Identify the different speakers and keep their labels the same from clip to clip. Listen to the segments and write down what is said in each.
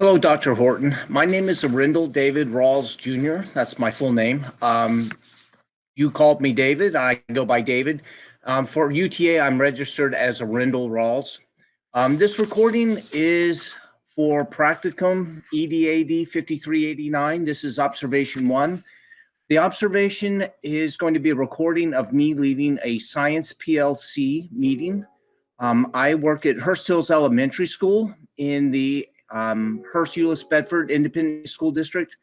Speaker 1: Hello, Dr. Horton. My name is Arindal David Rawls Jr. That's my full name. You called me David. I go by David. For UTA, I'm registered as Arindal Rawls. This recording is for practicum EDAD 5389. This is observation 1. The observation is going to be a recording of me leading a science PLC meeting. I work at Hurst Hills Elementary School in the Hurst Euless Bedford Independent School District.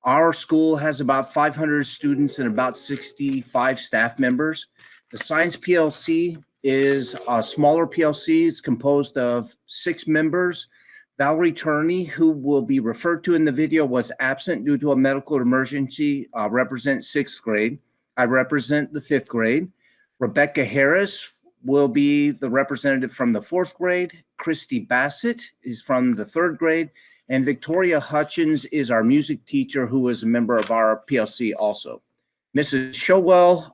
Speaker 1: Our school has about 500 students and about 65 staff members. The Science PLC is a smaller PLC. It's composed of 6 members. Valerie Turney, who will be referred to in the video, was absent due to a medical emergency, represents 6th grade. I represent the 5th grade. Rebecca Harris will be the representative from the 4th grade. Christy Bassett is from the 3rd grade. And Victoria Hutchins is our music teacher who is a member of our PLC also. Mrs. Showell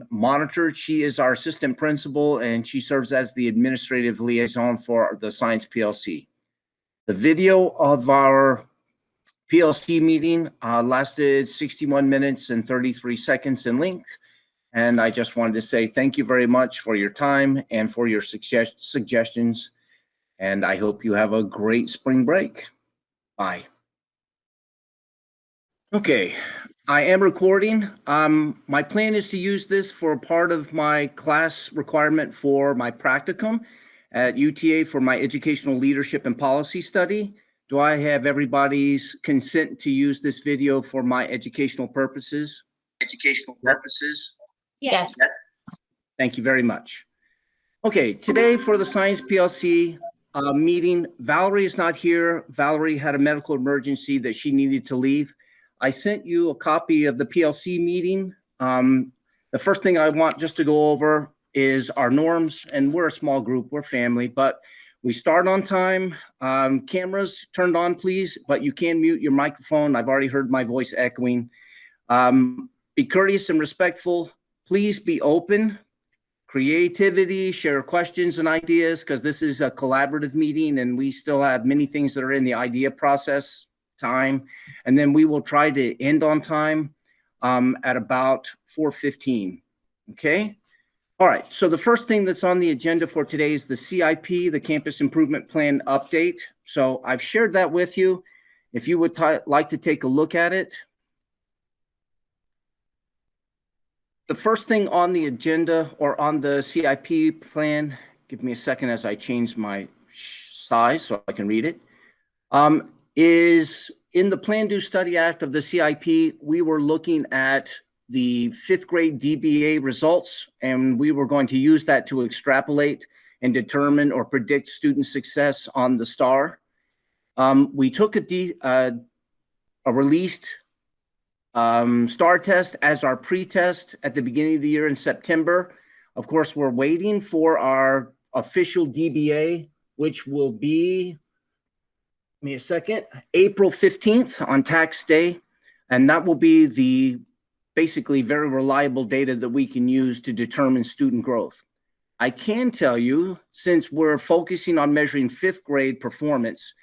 Speaker 1: monitored. She is our assistant principal and she serves as the administrative liaison for the Science PLC. The video of our PLC meeting lasted 61 minutes and 33 seconds in length. And I just wanted to say thank you very much for your time and for your suggestions. And I hope you have a great spring break. Bye. Okay, I am recording. My plan is to use this for part of my class requirement for my practicum at UTA for my educational leadership and policy study. Do I have everybody's consent to use this video for my educational purposes?
Speaker 2: Yes.
Speaker 1: Thank you very much. Okay, today for the Science PLC meeting, Valerie is not here. Valerie had a medical emergency that she needed to leave. I sent you a copy of the PLC meeting. The first thing I want just to go over is our norms, and we're a small group, we're family, but we start on time. Cameras turned on, please, but you can mute your microphone. I've already heard my voice echoing. Be courteous and respectful. Please be open, creativity, share questions and ideas, because this is a collaborative meeting and we still have many things that are in the idea process time. And then we will try to end on time at about 4:15, okay? All right, so the first thing that's on the agenda for today is the CIP, the Campus Improvement Plan update. So I've shared that with you. If you would like to take a look at it. The first thing on the agenda or on the CIP plan, give me a second as I change my size so I can read it, is in the Plan Do Study Act of the CIP, we were looking at the 5th grade DBA results, and we were going to use that to extrapolate and determine or predict student success on the STAR. We took a released STAR test as our pre-test at the beginning of the year in September. Of course, we're waiting for our official DBA, which will be, give me a second, April 15th on tax day. And that will be the basically very reliable data that we can use to determine student growth. I can tell you, since we're focusing on measuring 5th grade performance,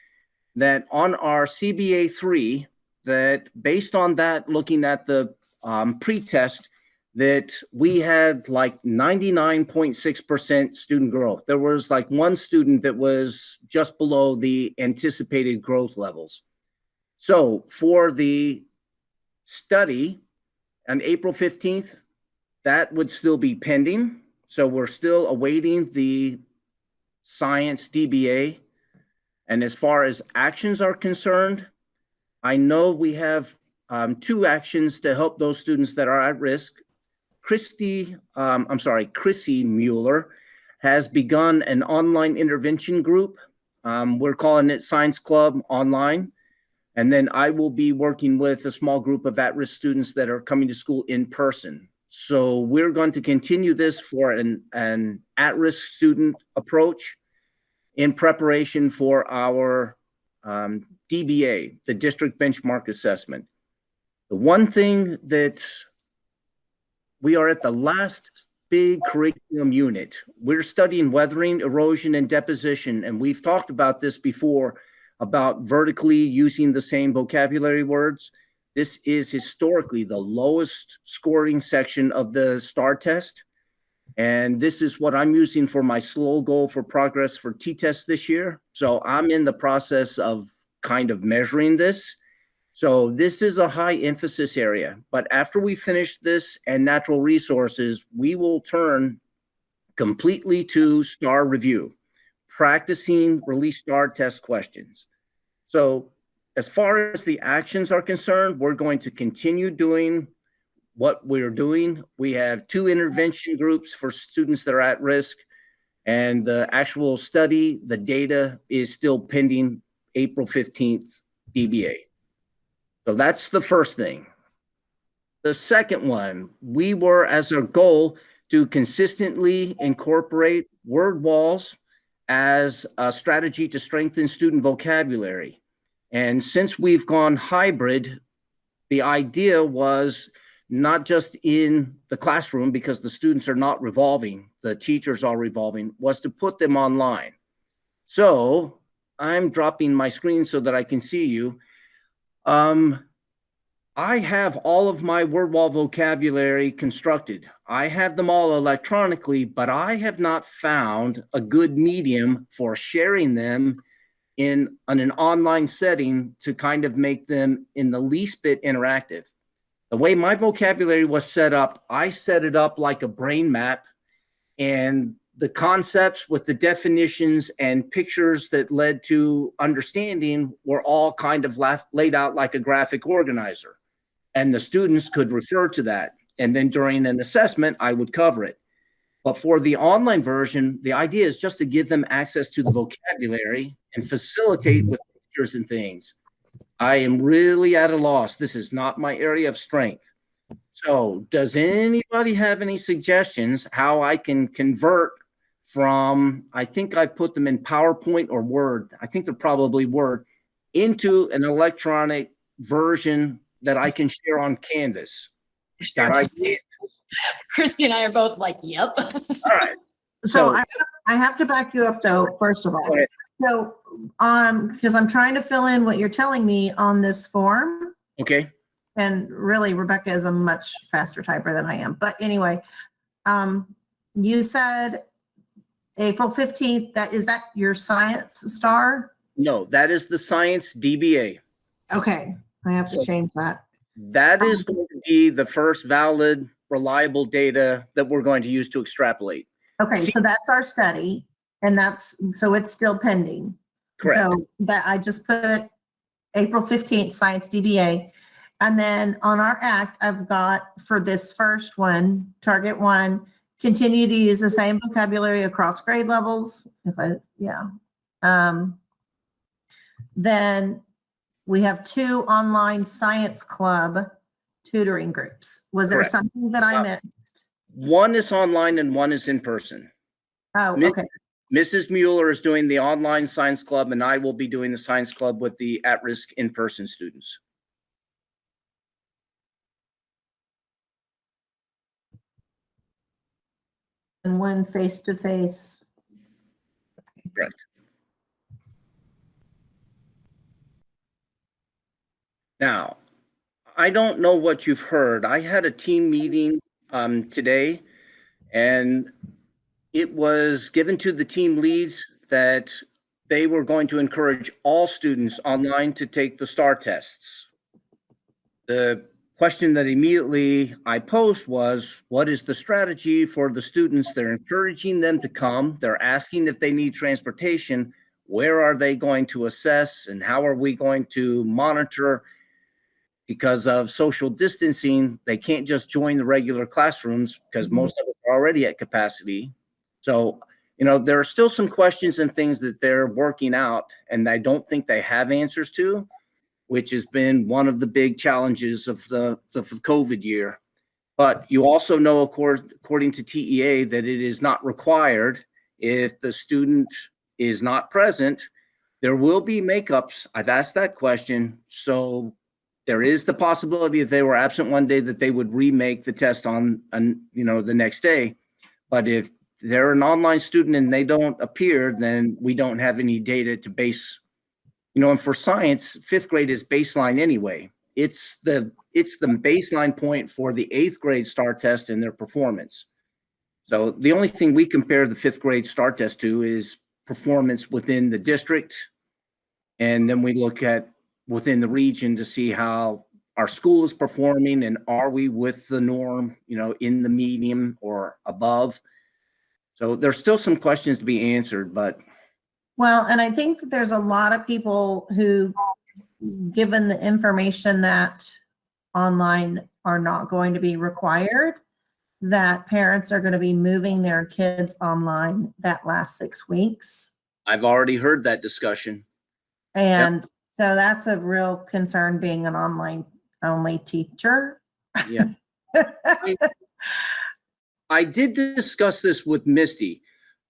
Speaker 1: that on our CBA 3, that based on that, looking at the pre-test, that we had like 99.6% student growth. There was like one student that was just below the anticipated growth levels. So for the study on April 15th, that would still be pending. So we're still awaiting the science DBA. And as far as actions are concerned, I know we have 2 actions to help those students that are at risk. Chrissy Mueller has begun an online intervention group. We're calling it Science Club Online. And then I will be working with a small group of at-risk students that are coming to school in person. So we're going to continue this for an at-risk student approach in preparation for our DBA, the District Benchmark Assessment. The one thing that we are at the last big curriculum unit. We're studying weathering, erosion, and deposition. And we've talked about this before about vertically using the same vocabulary words. This is historically the lowest scoring section of the STAR test. And this is what I'm using for my slow goal for progress for T-test this year. So I'm in the process of kind of measuring this. So this is a high emphasis area, but after we finish this and natural resources, we will turn completely to STAR review, practicing release STAR test questions. So as far as the actions are concerned, we're going to continue doing what we're doing. We have 2 intervention groups for students that are at risk, and the actual study, the data is still pending April 15th DBA. So that's the first thing. The second one, we were as our goal to consistently incorporate word walls as a strategy to strengthen student vocabulary. And since we've gone hybrid, the idea was not just in the classroom, because the students are not revolving, the teachers are revolving, was to put them online. So I'm dropping my screen so that I can see you. I have all of my word wall vocabulary constructed. I have them all electronically, but I have not found a good medium for sharing them in an online setting to kind of make them in the least bit interactive. The way my vocabulary was set up, I set it up like a brain map, and the concepts with the definitions and pictures that led to understanding were all kind of laid out like a graphic organizer. And the students could refer to that. And then during an assessment, I would cover it. But for the online version, the idea is just to give them access to the vocabulary and facilitate with pictures and things. I am really at a loss. This is not my area of strength. So does anybody have any suggestions how I can convert from, I think I've put them in PowerPoint or Word, I think they're probably Word, into an electronic version that I can share on Canvas? Got ideas?
Speaker 2: Christy and I are both like, yep.
Speaker 1: All right.
Speaker 3: So I have to back you up though, first of all. So, because I'm trying to fill in what you're telling me on this form.
Speaker 1: Okay.
Speaker 3: And really, Rebecca is a much faster typer than I am. But anyway, you said April 15th, is that your science STAR?
Speaker 1: No, that is the science DBA.
Speaker 3: Okay, I have to change that.
Speaker 1: That is going to be the first valid, reliable data that we're going to use to extrapolate.
Speaker 3: Okay, so that's our study, and so it's still pending.
Speaker 1: Correct.
Speaker 3: So that I just put April 15th, science DBA. And then on our act, I've got for this first one, target 1, continue to use the same vocabulary across grade levels. Then we have 2 online science club tutoring groups. Was there something that I missed?
Speaker 1: One is online and one is in person.
Speaker 3: Oh, okay.
Speaker 1: Mrs. Mueller is doing the online science club, and I will be doing the science club with the at-risk in-person students.
Speaker 3: And one face-to-face.
Speaker 1: Correct. Now, I don't know what you've heard. I had a team meeting today, and it was given to the team leads that they were going to encourage all students online to take the STAR tests. The question that immediately I posed was, what is the strategy for the students? They're encouraging them to come. They're asking if they need transportation. Where are they going to assess, and how are we going to monitor? Because of social distancing, they can't just join the regular classrooms because most of them are already at capacity. So, there are still some questions and things that they're working out, and I don't think they have answers to, which has been one of the big challenges of the COVID year. But you also know, according to TEA, that it is not required if the student is not present. There will be makeups. I've asked that question. So there is the possibility if they were absent one day that they would remake the test on the next day. But if they're an online student and they don't appear, then we don't have any data to base, and for science, 5th grade is baseline anyway. It's the baseline point for the 8th grade STAR test and their performance. So the only thing we compare the 5th grade STAR test to is performance within the district. And then we look at within the region to see how our school is performing and are we with the norm, in the medium or above. So there's still some questions to be answered, but.
Speaker 3: Well, and I think that there's a lot of people who, given the information that online are not going to be required, that parents are going to be moving their kids online that last 6 weeks.
Speaker 1: I've already heard that discussion.
Speaker 3: And so that's a real concern being an online only teacher.
Speaker 1: Yeah. I did discuss this with Misty,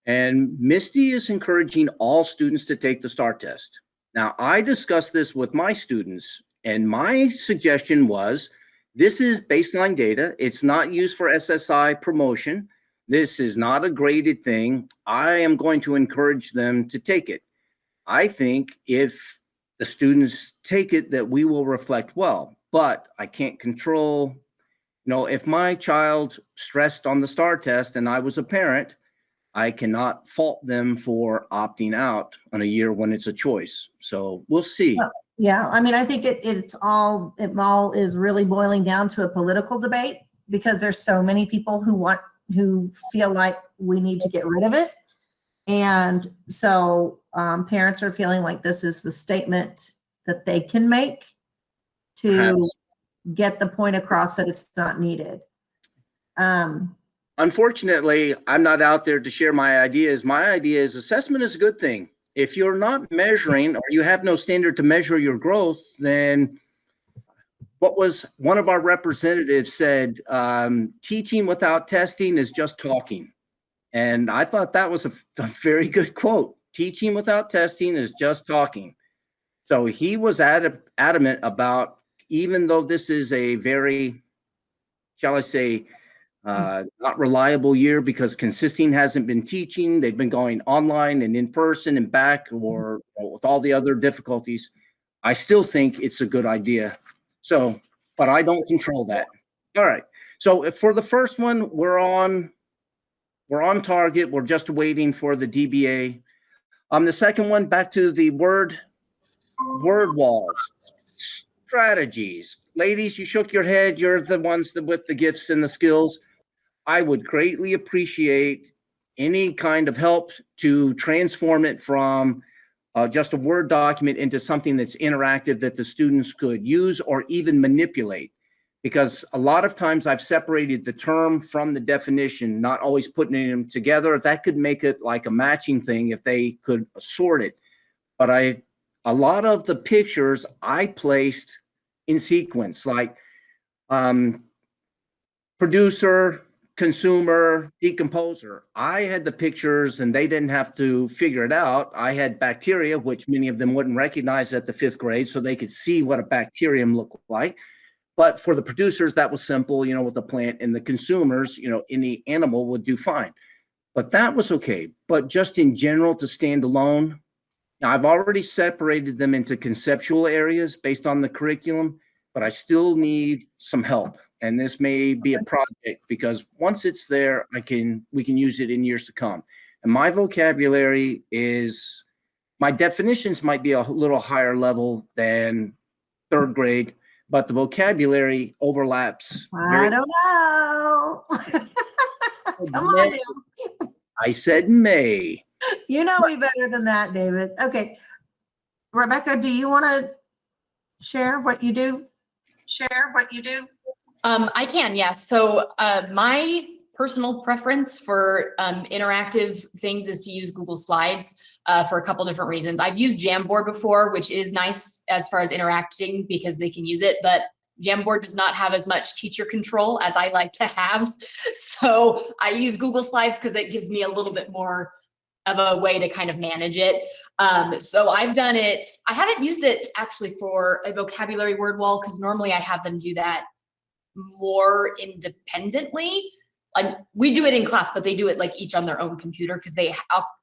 Speaker 1: and Misty is encouraging all students to take the STAR test. Now, I discussed this with my students, and my suggestion was, this is baseline data. It's not used for SSI promotion. This is not a graded thing. I am going to encourage them to take it. I think if the students take it, that we will reflect well, but I can't control, if my child stressed on the STAR test and I was a parent, I cannot fault them for opting out on a year when it's a choice. So we'll see.
Speaker 3: Yeah, I mean, I think it all is really boiling down to a political debate, because there's so many people who feel like we need to get rid of it. And so parents are feeling like this is the statement that they can make to get the point across that it's not needed.
Speaker 1: Unfortunately, I'm not out there to share my ideas. My idea is assessment is a good thing. If you're not measuring or you have no standard to measure your growth, then what was one of our representatives said, teaching without testing is just talking. And I thought that was a very good quote. Teaching without testing is just talking. So he was adamant about, even though this is a very, shall I say, not reliable year, because Consisting hasn't been teaching. They've been going online and in person and back, or with all the other difficulties. I still think it's a good idea. So, but I don't control that. All right. So for the first one, we're on target. We're just waiting for the DBA. The second one, back to the word walls, strategies. Ladies, you shook your head. You're the ones with the gifts and the skills. I would greatly appreciate any kind of help to transform it from just a Word document into something that's interactive that the students could use or even manipulate. Because a lot of times I've separated the term from the definition, not always putting them together. That could make it like a matching thing if they could sort it. But a lot of the pictures I placed in sequence, like producer, consumer, decomposer. I had the pictures and they didn't have to figure it out. I had bacteria, which many of them wouldn't recognize at the 5th grade, so they could see what a bacterium looked like. But for the producers, that was simple, with the plant, and the consumers, any animal would do fine. But that was okay. But just in general, to stand alone, now I've already separated them into conceptual areas based on the curriculum, but I still need some help. And this may be a project, because once it's there, we can use it in years to come. And my vocabulary my definitions might be a little higher level than 3rd grade, but the vocabulary overlaps.
Speaker 3: I don't know. Come on, Dale.
Speaker 1: I said may.
Speaker 3: You know me better than that, David. Okay. Rebecca, do you want to share what you do?
Speaker 2: I can, yes. So my personal preference for interactive things is to use Google Slides for a couple different reasons. I've used Jamboard before, which is nice as far as interacting because they can use it, but Jamboard does not have as much teacher control as I like to have. So I use Google Slides because it gives me a little bit more of a way to kind of manage it. So I've done it. I haven't used it actually for a vocabulary word wall because normally I have them do that more independently. we do it in class, but they do it like each on their own computer because they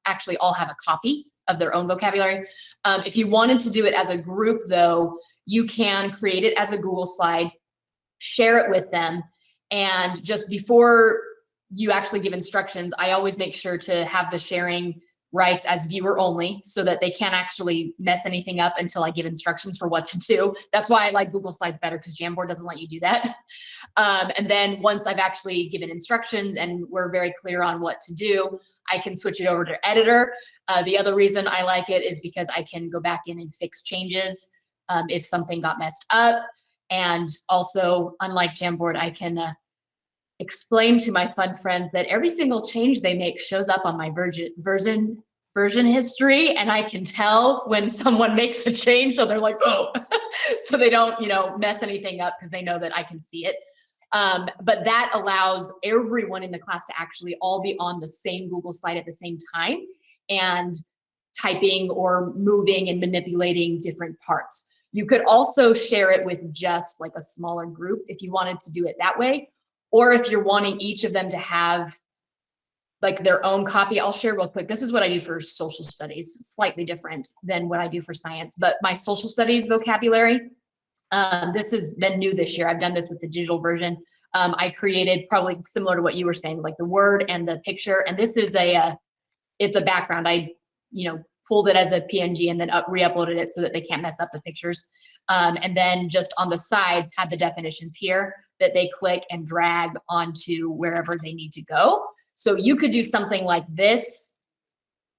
Speaker 2: actually all have a copy of their own vocabulary. If you wanted to do it as a group though, you can create it as a Google slide, share it with them. And just before you actually give instructions, I always make sure to have the sharing rights as viewer only so that they can't actually mess anything up until I give instructions for what to do. That's why I like Google Slides better, because Jamboard doesn't let you do that. And then once I've actually given instructions and we're very clear on what to do, I can switch it over to editor. The other reason I like it is because I can go back in and fix changes if something got messed up. And also, unlike Jamboard, I can explain to my fun friends that every single change they make shows up on my version history, and I can tell when someone makes a change, so they're like, oh, so they don't, mess anything up because they know that I can see it. But that allows everyone in the class to actually all be on the same Google slide at the same time and typing or moving and manipulating different parts. You could also share it with just like a smaller group if you wanted to do it that way. Or if you're wanting each of them to have like their own copy, I'll share real quick. This is what I do for social studies, slightly different than what I do for science, but my social studies vocabulary, this has been new this year. I've done this with the digital version. I created probably similar to what you were saying, like the word and the picture. And this is it's a background. I, pulled it as a PNG and then re-uploaded it so that they can't mess up the pictures. And then just on the sides had the definitions here that they click and drag onto wherever they need to go. So you could do something like this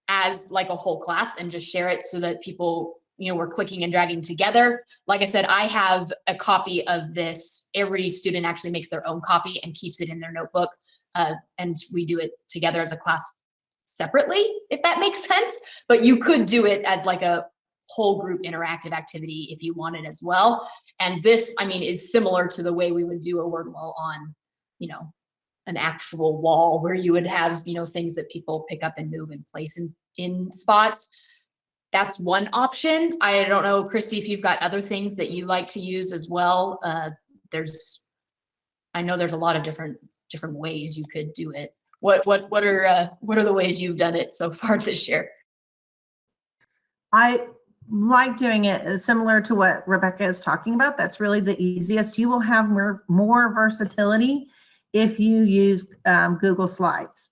Speaker 2: as like a whole class and just share it so that people, were clicking and dragging together. Like I said, I have a copy of this. Every student actually makes their own copy and keeps it in their notebook. And we do it together as a class separately, if that makes sense. But you could do it as like a whole group interactive activity if you wanted as well. And this, is similar to the way we would do a word wall on, an actual wall where you would have, things that people pick up and move and place in spots. That's one option. I don't know, Christy, if you've got other things that you like to use as well. I know there's a lot of different ways you could do it. What are the ways you've done it so far this year?
Speaker 3: I like doing it similar to what Rebecca is talking about. That's really the easiest. You will have more versatility if you use Google Slides.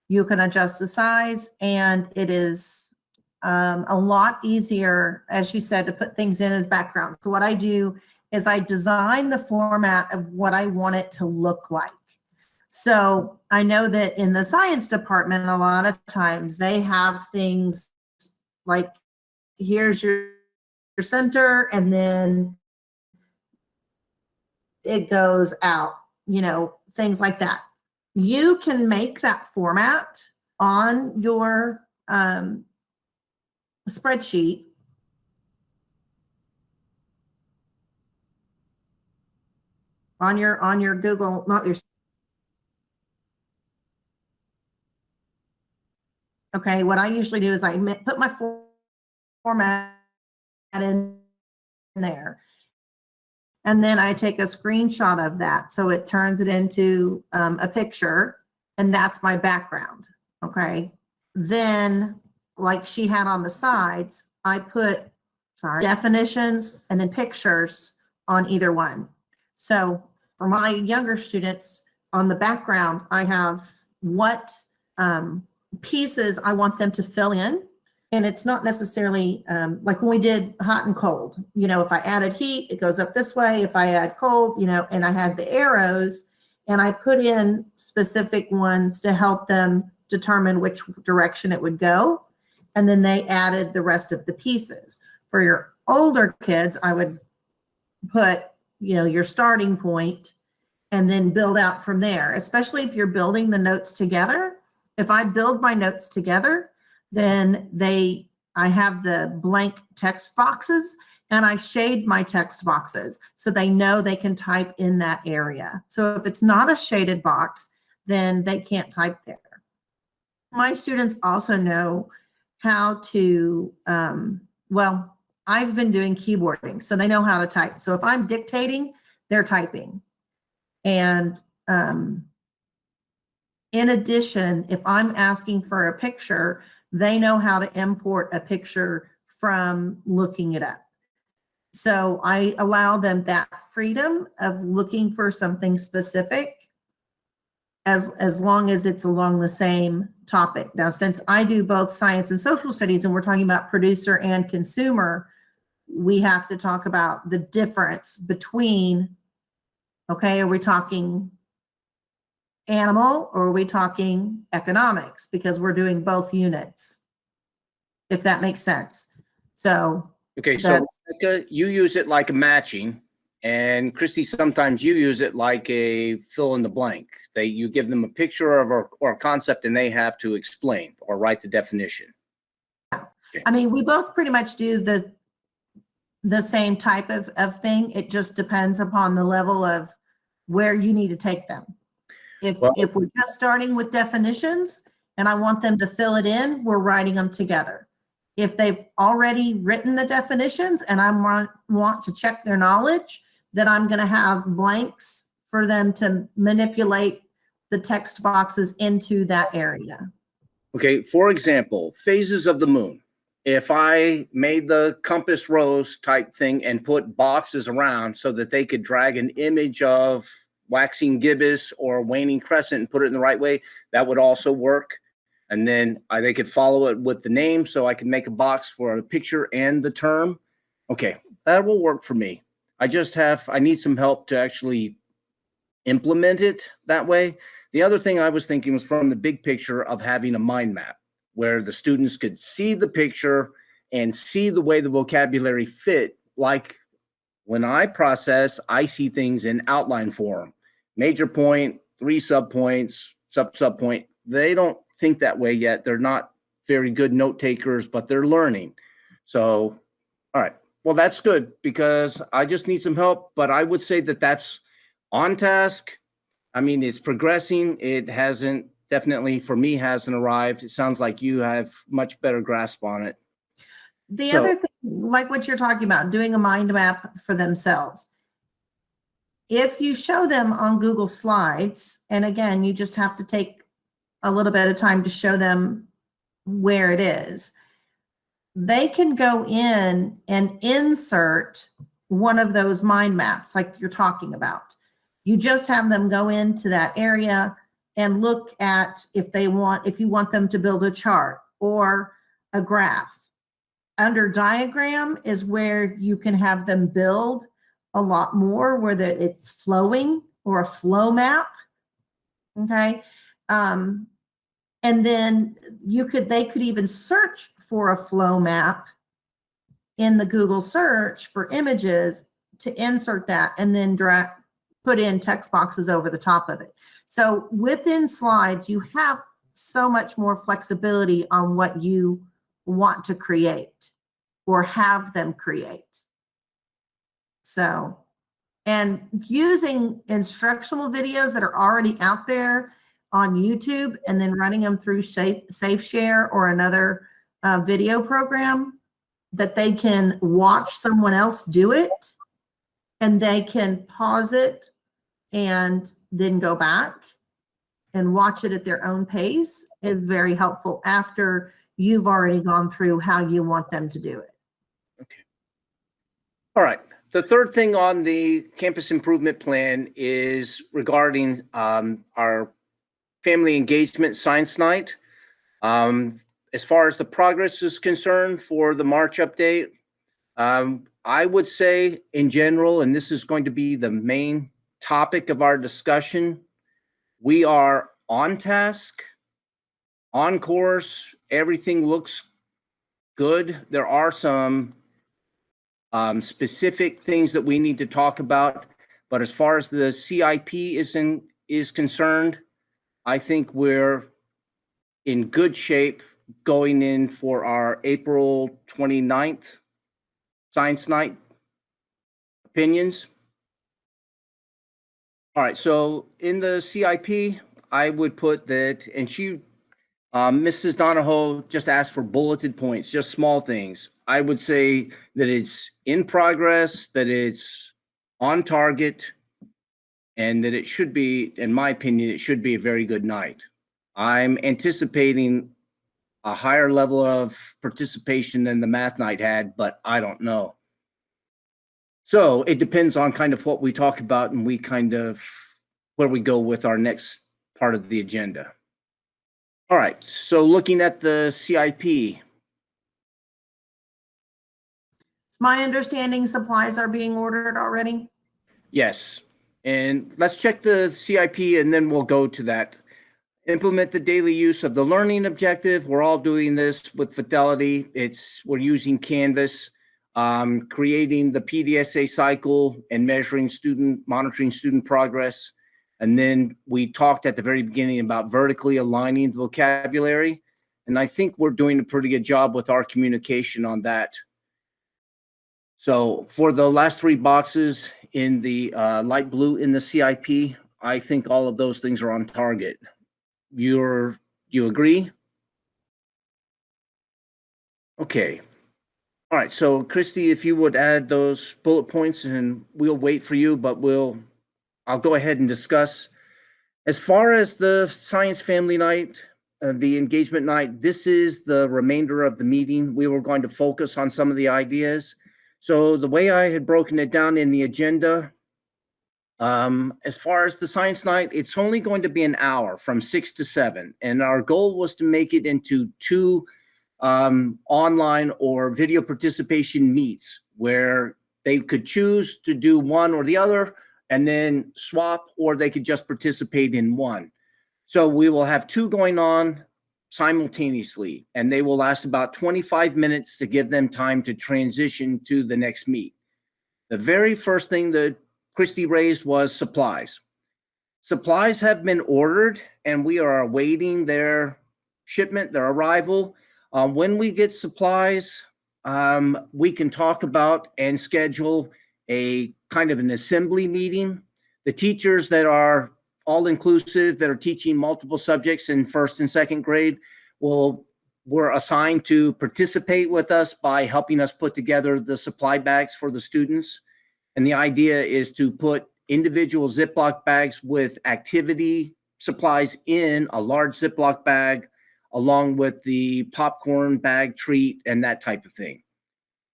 Speaker 3: You can adjust the size, and it is a lot easier, as you said, to put things in as background. So what I do is I design the format of what I want it to look like. So I know that in the science department, a lot of times they have things like, here's your center, and then it goes out, things like that. You can make that format on your spreadsheet. On your Google, not your. Okay, what I usually do is I put my format in there, and then I take a screenshot of that. So it turns it into a picture, and that's my background. Okay, then like she had on the sides, I put, definitions and then pictures on either one. So for my younger students, on the background, I have what pieces I want them to fill in. And it's not necessarily like when we did hot and cold, if I added heat, it goes up this way. If I add cold, and I had the arrows, and I put in specific ones to help them determine which direction it would go. And then they added the rest of the pieces. For your older kids, I would put, your starting point and then build out from there, especially if you're building the notes together. If I build my notes together, then I have the blank text boxes, and I shade my text boxes so they know they can type in that area. So if it's not a shaded box, then they can't type there. My students also know how to, I've been doing keyboarding, so they know how to type. So if I'm dictating, they're typing. And in addition, if I'm asking for a picture, they know how to import a picture from looking it up. So I allow them that freedom of looking for something specific as long as it's along the same topic. Now, since I do both science and social studies, and we're talking about producer and consumer, we have to talk about the difference between, okay, are we talking animal or are we talking economics? Because we're doing both units, if that makes sense. So
Speaker 1: Okay, so Becca, you use it like a matching, and Christy, sometimes you use it like a fill in the blank. You give them a picture of or a concept and they have to explain or write the definition.
Speaker 3: I mean, we both pretty much do the same type of thing. It just depends upon the level of where you need to take them. If we're just starting with definitions and I want them to fill it in, we're writing them together. If they've already written the definitions and I want to check their knowledge, then I'm going to have blanks for them to manipulate the text boxes into that area.
Speaker 1: Okay, for example, phases of the moon. If I made the compass rose type thing and put boxes around so that they could drag an image of waxing gibbous or waning crescent and put it in the right way, that would also work. And then they could follow it with the name, so I can make a box for a picture and the term. Okay, that will work for me. I need some help to actually implement it that way. The other thing I was thinking was from the big picture of having a mind map where the students could see the picture and see the way the vocabulary fit. Like when I process, I see things in outline form, major point, 3 subpoints, sub-point. They don't think that way yet. They're not very good note takers, but they're learning. So, all right. Well, that's good because I just need some help, but I would say that that's on task. I mean, it's progressing. It hasn't, definitely for me, hasn't arrived. It sounds like you have much better grasp on it.
Speaker 3: The other thing, like what you're talking about, doing a mind map for themselves. If you show them on Google Slides, and again, you just have to take a little bit of time to show them where it is, they can go in and insert one of those mind maps like you're talking about. You just have them go into that area and look at if you want them to build a chart or a graph. Under diagram is where you can have them build a lot more, where it's flowing or a flow map. Okay. And then they could even search for a flow map in the Google search for images to insert that and then put in text boxes over the top of it. So within slides, you have so much more flexibility on what you want to create or have them create. So, and using instructional videos that are already out there on YouTube and then running them through SafeShare or another video program that they can watch someone else do it, and they can pause it and then go back and watch it at their own pace is very helpful after you've already gone through how you want them to do it.
Speaker 1: Okay. All right. The third thing on the campus improvement plan is regarding our family engagement science night. As far as the progress is concerned for the March update, I would say in general, and this is going to be the main topic of our discussion, we are on task, on course. Everything looks good. There are some specific things that we need to talk about, but as far as the CIP is concerned, I think we're in good shape going in for our April 29th Science Night opinions. All right, so in the CIP, I would put that, and Mrs. Donahoe just asked for bulleted points, just small things. I would say that it's in progress, that it's on target, and that it should be, in my opinion, it should be a very good night. I'm anticipating a higher level of participation than the math night had, but I don't know. So it depends on kind of what we talk about and we kind of where we go with our next part of the agenda. All right, so looking at the CIP.
Speaker 3: It's my understanding supplies are being ordered already.
Speaker 1: Yes, and let's check the CIP and then we'll go to that. Implement the daily use of the learning objective. We're all doing this with Fidelity. We're using Canvas, creating the PDSA cycle and monitoring student progress. And then we talked at the very beginning about vertically aligning the vocabulary. And I think we're doing a pretty good job with our communication on that. So for the last 3 boxes in the light blue in the CIP, I think all of those things are on target. You agree? Okay. All right. So Christy, if you would add those bullet points and we'll wait for you, but I'll go ahead and discuss. As far as the science family night, the engagement night, this is the remainder of the meeting. We were going to focus on some of the ideas. So the way I had broken it down in the agenda, as far as the science night, it's only going to be an hour from 6 to 7. And our goal was to make it into 2 online or video participation meets where they could choose to do one or the other and then swap, or they could just participate in one. So we will have 2 going on simultaneously, and they will last about 25 minutes to give them time to transition to the next meet. The very first thing that Christy raised was supplies. Supplies have been ordered and we are awaiting their shipment, their arrival. When we get supplies, we can talk about and schedule a kind of an assembly meeting. The teachers that are all inclusive, that are teaching multiple subjects in 1st and 2nd grade, were assigned to participate with us by helping us put together the supply bags for the students. And the idea is to put individual Ziploc bags with activity supplies in a large Ziploc bag, along with the popcorn bag, treat, and that type of thing.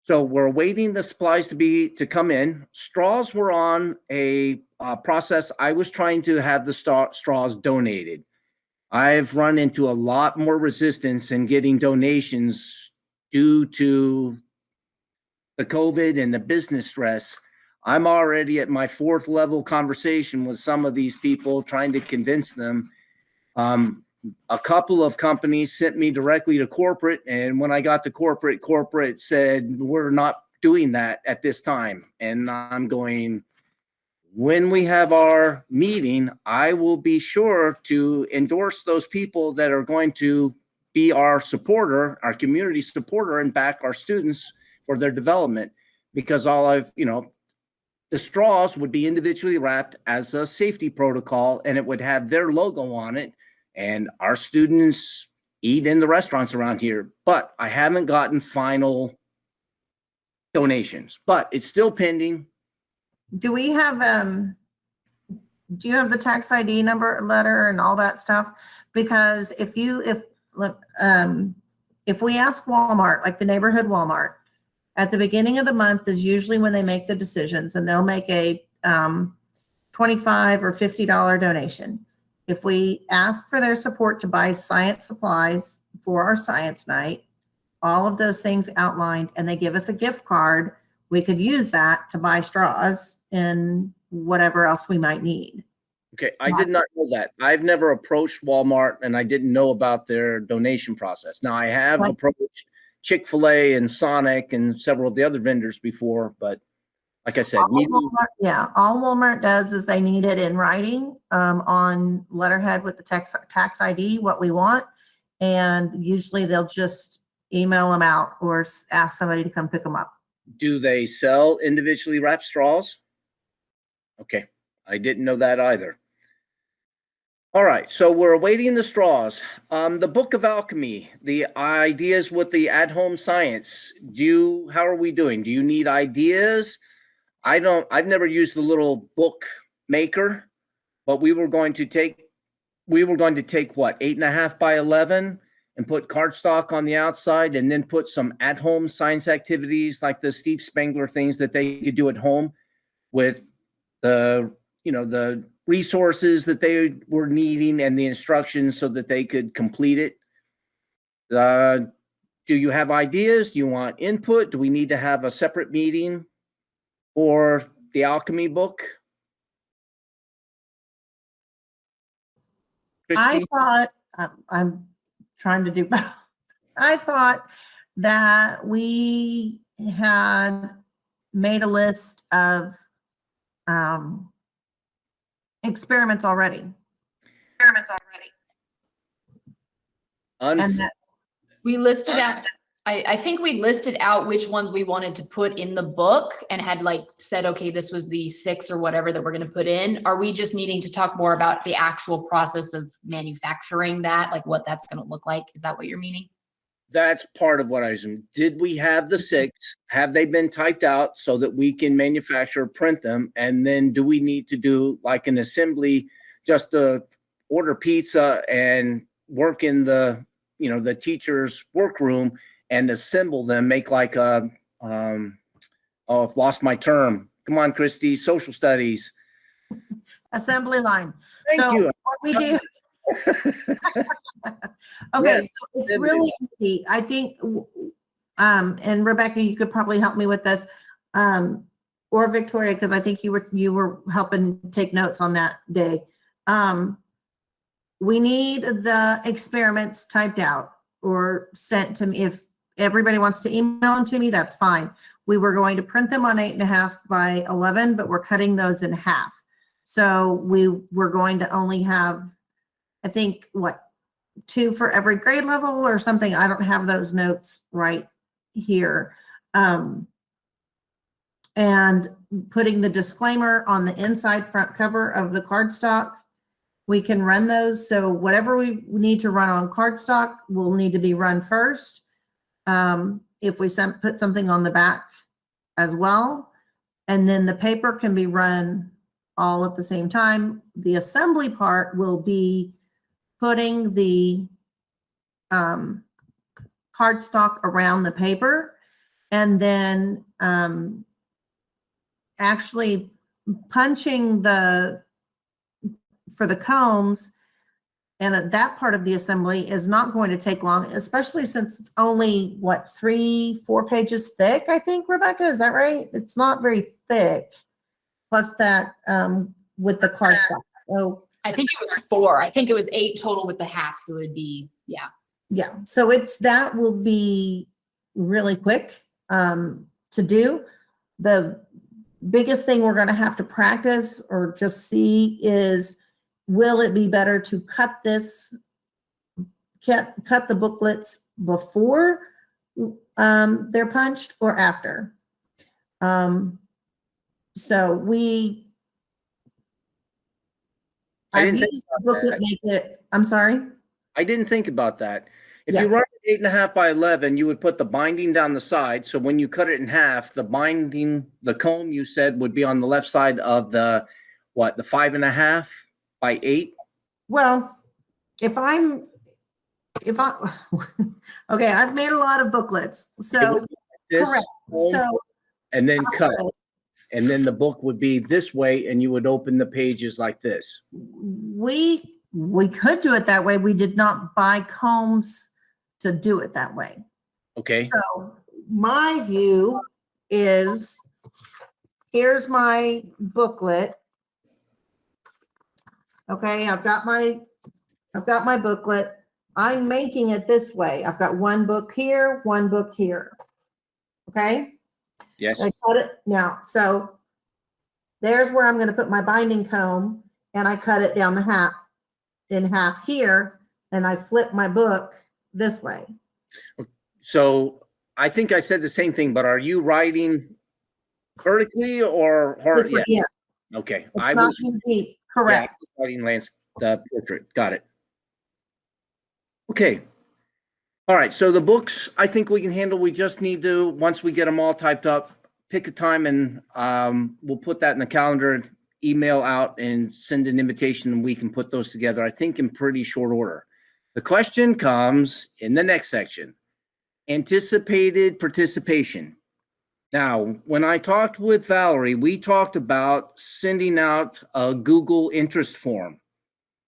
Speaker 1: So we're waiting the supplies to come in. Straws were on a process. I was trying to have the straws donated. I've run into a lot more resistance in getting donations due to the COVID and the business stress. I'm already at my 4th level conversation with some of these people, trying to convince them. A couple of companies sent me directly to corporate, and when I got to corporate said, we're not doing that at this time. And I'm going, when we have our meeting, I will be sure to endorse those people that are going to be our supporter, our community supporter, and back our students for their development. Because the straws would be individually wrapped as a safety protocol, and it would have their logo on it. And our students eat in the restaurants around here, but I haven't gotten final donations, but it's still pending.
Speaker 3: Do we have, do you have the tax ID number, letter and all that stuff? Because if we ask Walmart, like the neighborhood Walmart, at the beginning of the month is usually when they make the decisions, and they'll make a $25 or $50 donation. If we ask for their support to buy science supplies for our science night, all of those things outlined, and they give us a gift card, we could use that to buy straws and whatever else we might need.
Speaker 1: Okay, I did not know that. I've never approached Walmart, and I didn't know about their donation process. Now, I have approached Chick-fil-A and Sonic and several of the other vendors before, but like I said,
Speaker 3: all Walmart does is they need it in writing on letterhead with the tax ID, what we want, and usually they'll just email them out or ask somebody to come pick them up.
Speaker 1: Do they sell individually wrapped straws? Okay, I didn't know that either. All right, so we're awaiting the straws. The Book of Alchemy, the ideas with the at-home science. How are we doing? Do you need ideas? I've never used the little book maker, but we were going to take we were going to take what, 8.5 by 11 and put cardstock on the outside, and then put some at-home science activities like the Steve Spangler things that they could do at home with the, the resources that they were needing and the instructions so that they could complete it. Do you have ideas? Do you want input? Do we need to have a separate meeting for the alchemy book?
Speaker 3: I
Speaker 1: Christy?
Speaker 3: thought, I'm trying to do both. I thought that we had made a list of experiments already. And that,
Speaker 2: We listed out, I think we listed out which ones we wanted to put in the book and had like said, okay, this was the 6 or whatever that we're going to put in. Are we just needing to talk more about the actual process of manufacturing that, like what that's going to look like? Is that what you're meaning?
Speaker 1: That's part of what I assumed. Did we have the 6? Have they been typed out so that we can manufacture, print them? And then do we need to do like an assembly, just to order pizza and work in the, the teacher's workroom and assemble them, make like a, oh, I've lost my term. Come on, Christy, social studies.
Speaker 3: assembly line.
Speaker 1: Thank
Speaker 3: So
Speaker 1: you.
Speaker 3: what we do, okay,
Speaker 1: Yes,
Speaker 3: so it's
Speaker 1: assembly
Speaker 3: really easy. I think, and Rebecca, you could probably help me with this, or Victoria, because I think you were helping take notes on that day. We need the experiments typed out or sent to me. If everybody wants to email them to me, that's fine. We were going to print them on 8.5 by 11, but we're cutting those in half. So we were going to only have, I think, 2 for every grade level or something. I don't have those notes right here. And putting the disclaimer on the inside front cover of the cardstock, we can run those. So whatever we need to run on cardstock will need to be run first. If we put something on the back as well, and then the paper can be run all at the same time. The assembly part will be putting the cardstock around the paper, and then actually punching for the combs. And that part of the assembly is not going to take long, especially since it's only 3-4 pages thick, I think, Rebecca, is that right? It's not very thick. Plus that with the cardstock. So
Speaker 2: I think it was 4. I think it was 8 total with the half. So it would be, yeah.
Speaker 3: yeah, so that will be really quick to do. The biggest thing we're going to have to practice or just see is, will it be better to cut the booklets before they're punched or after? So I've used the booklet I'm sorry?
Speaker 1: I didn't think about that. If
Speaker 3: Yeah.
Speaker 1: you run it 8.5 by 11, you would put the binding down the side. So when you cut it in half, the binding, the comb you said would be on the left side of the 5.5 by 8.
Speaker 3: Well, okay, I've made a lot of booklets. So
Speaker 1: This,
Speaker 3: correct.
Speaker 1: comb,
Speaker 3: So
Speaker 1: and then cut. And then the book would be this way, and you would open the pages like this.
Speaker 3: we could do it that way. We did not buy combs to do it that way.
Speaker 1: Okay.
Speaker 3: So my view is, here's my booklet. Okay, I've got my booklet. I'm making it this way. I've got one book here, one book here. Okay?
Speaker 1: Yes.
Speaker 3: I cut it now. So there's where I'm going to put my binding comb, and I cut it down in half here, and I flip my book this way.
Speaker 1: So I think I said the same thing, but are you writing vertically or
Speaker 3: This way,
Speaker 1: yeah.
Speaker 3: yes.
Speaker 1: Okay.
Speaker 3: It's
Speaker 1: I
Speaker 3: not
Speaker 1: was
Speaker 3: going to be correct.
Speaker 1: yeah, writing the portrait. Got it. Okay. All right. So the books, I think we can handle. We just need to, once we get them all typed up, pick a time, and we'll put that in the calendar email out and send an invitation, and we can put those together, I think, in pretty short order. The question comes in the next section: anticipated participation. Now, when I talked with Valerie, we talked about sending out a Google interest form,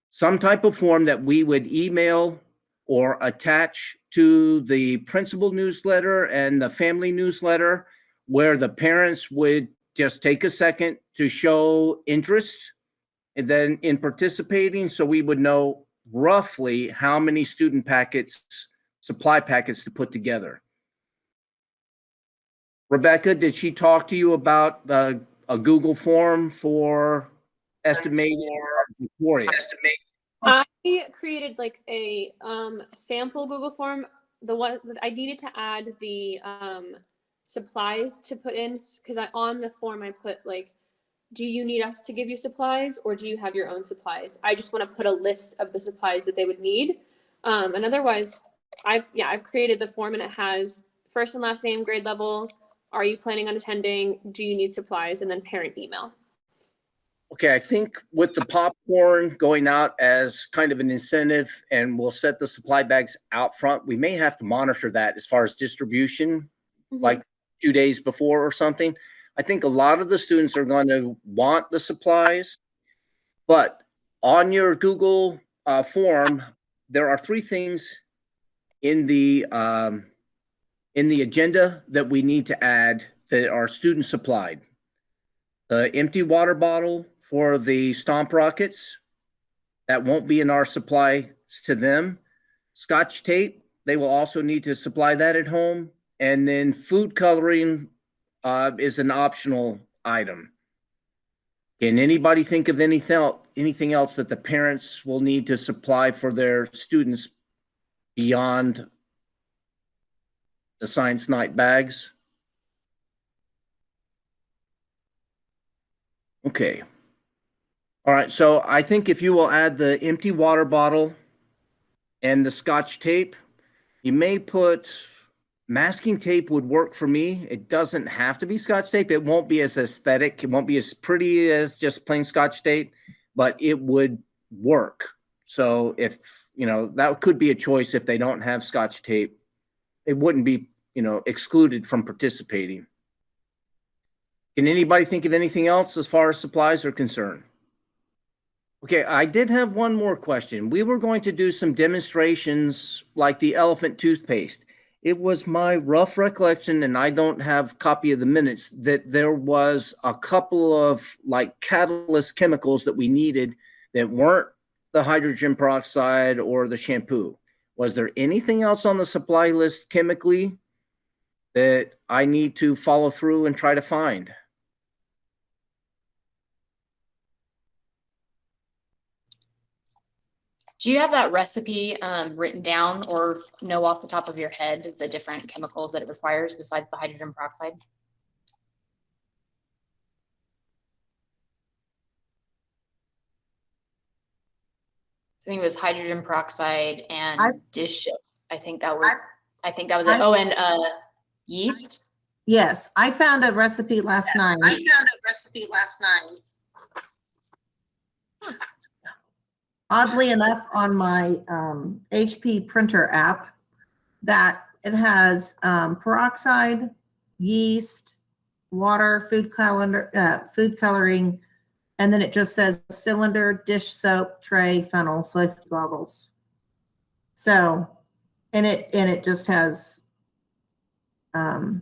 Speaker 1: some type of form that we would email or attach to the principal newsletter and the family newsletter, where the parents would just take a second to show interest and then in participating, so we would know roughly how many student packets, supply packets to put together. Rebecca, did she talk to you about a Google form for estimating Victoria?
Speaker 4: I created like a sample Google form. The one that I needed to add the supplies to put in, because on the form I put like, do you need us to give you supplies or do you have your own supplies? I just want to put a list of the supplies that they would need. And otherwise, I've created the form, and it has first and last name, grade level, are you planning on attending, do you need supplies, and then parent email.
Speaker 1: Okay, I think with the popcorn going out as kind of an incentive, and we'll set the supply bags out front, we may have to monitor that as far as distribution, like 2 days before or something. I think a lot of the students are going to want the supplies, but on your Google form, there are 3 things in the agenda that we need to add that are student supplied. The empty water bottle for the Stomp Rockets, that won't be in our supply to them. Scotch tape, they will also need to supply that at home. And then food coloring is an optional item. Can anybody think of anything else that the parents will need to supply for their students beyond the science night bags? Okay. All right, so I think if you will add the empty water bottle and the Scotch tape, you may put masking tape would work for me. It doesn't have to be Scotch tape. It won't be as aesthetic. It won't be as pretty as just plain Scotch tape, but it would work. So if, that could be a choice if they don't have Scotch tape. It wouldn't be, excluded from participating. Can anybody think of anything else as far as supplies are concerned? Okay, I did have one more question. We were going to do some demonstrations like the elephant toothpaste. It was my rough recollection, and I don't have a copy of the minutes, that there was a couple of like catalyst chemicals that we needed that weren't the hydrogen peroxide or the shampoo. Was there anything else on the supply list chemically that I need to follow through and try to find?
Speaker 2: Do you have that recipe written down, or know off the top of your head the different chemicals that it requires besides the hydrogen peroxide? I think it was hydrogen peroxide and dish soap. I think that was it. Oh, and yeast.
Speaker 3: Yes, I found a recipe last night. Oddly enough, on my HP printer app, that it has peroxide, yeast, water, food coloring, and then it just says cylinder, dish soap, tray, funnel, safety goggles. So, and it just has the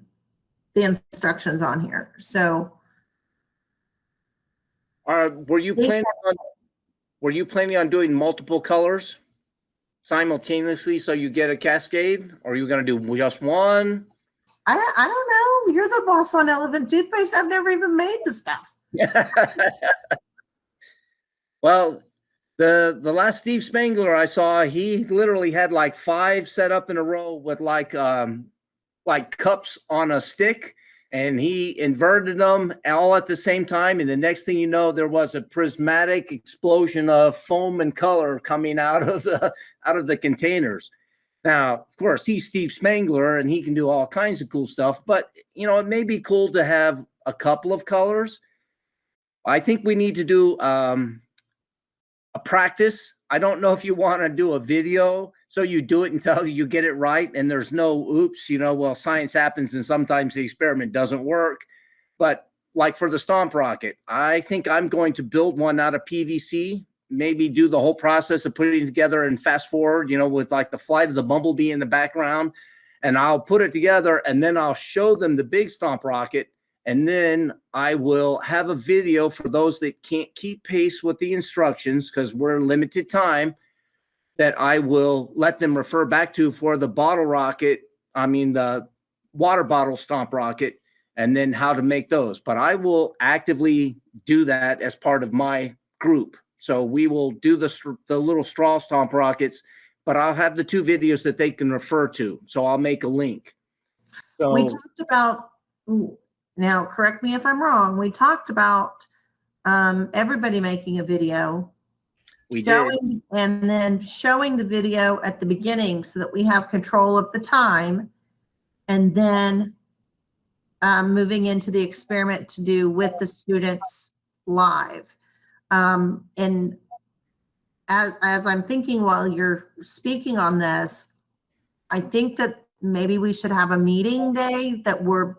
Speaker 3: instructions on here. So,
Speaker 1: were you planning on doing multiple colors simultaneously so you get a cascade, or are you going to do just one?
Speaker 3: I don't know. You're the boss on elephant toothpaste. I've never even made the stuff.
Speaker 1: Well, the last Steve Spangler I saw, he literally had like 5 set up in a row with like cups on a stick, and he inverted them all at the same time. And the next thing you know, there was a prismatic explosion of foam and color coming out of the containers. Now, of course, he's Steve Spangler and he can do all kinds of cool stuff, but it may be cool to have a couple of colors. I think we need to do a practice. I don't know if you want to do a video, so you do it until you get it right, and there's no oops, well, science happens and sometimes the experiment doesn't work. But like for the Stomp Rocket, I think I'm going to build one out of PVC, maybe do the whole process of putting it together and fast forward, with like the flight of the bumblebee in the background, and I'll put it together and then I'll show them the big Stomp Rocket. And then I will have a video for those that can't keep pace with the instructions because we're in limited time, that I will let them refer back to for the the water bottle Stomp Rocket, and then how to make those. But I will actively do that as part of my group. So we will do the little straw Stomp Rockets, but I'll have the 2 videos that they can refer to. So I'll make a link. So
Speaker 3: We talked about, now correct me if I'm wrong, we talked about everybody making a video,
Speaker 1: we did.
Speaker 3: and then showing the video at the beginning so that we have control of the time, and then moving into the experiment to do with the students live. And as I'm thinking while you're speaking on this, I think that maybe we should have a meeting day that we're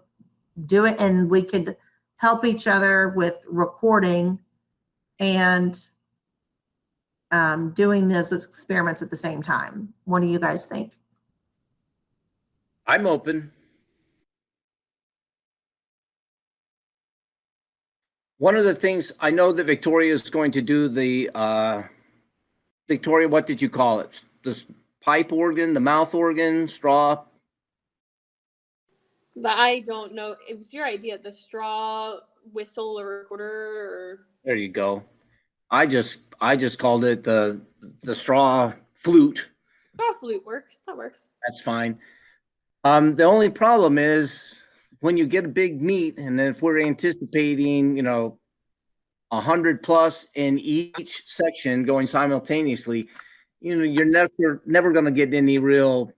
Speaker 3: doing, and we could help each other with recording and doing those experiments at the same time. What do you guys think?
Speaker 1: I'm open. One of the things I know that Victoria is going to do Victoria, what did you call it? The pipe organ, the mouth organ, straw?
Speaker 4: But I don't know. It was your idea, the straw whistle or recorder, or
Speaker 1: There you go. I just called it the straw flute.
Speaker 4: straw flute works. That works.
Speaker 1: That's fine. The only problem is when you get a big meet, and if we're anticipating, 100 plus in each section going simultaneously, you're never going to get any real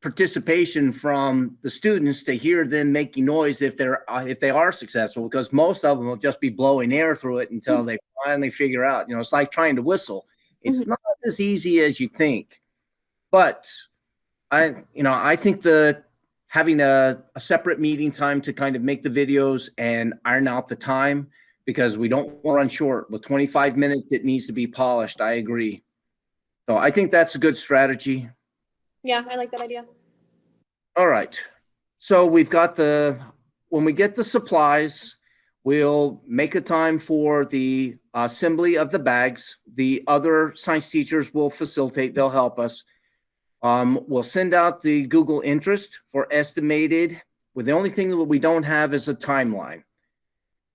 Speaker 1: participation from the students to hear them making noise if they are successful, because most of them will just be blowing air through it until they finally figure out. It's like trying to whistle. It's not as easy as you think. But I think having a separate meeting time to kind of make the videos and iron out the time, because we don't want to run short. With 25 minutes, it needs to be polished. I agree. So I think that's a good strategy.
Speaker 4: Yeah, I like that idea.
Speaker 1: All right. So we've got when we get the supplies, we'll make a time for the assembly of the bags. The other science teachers will facilitate. They'll help us. We'll send out the Google interest for estimated. Well, the only thing that we don't have is a timeline.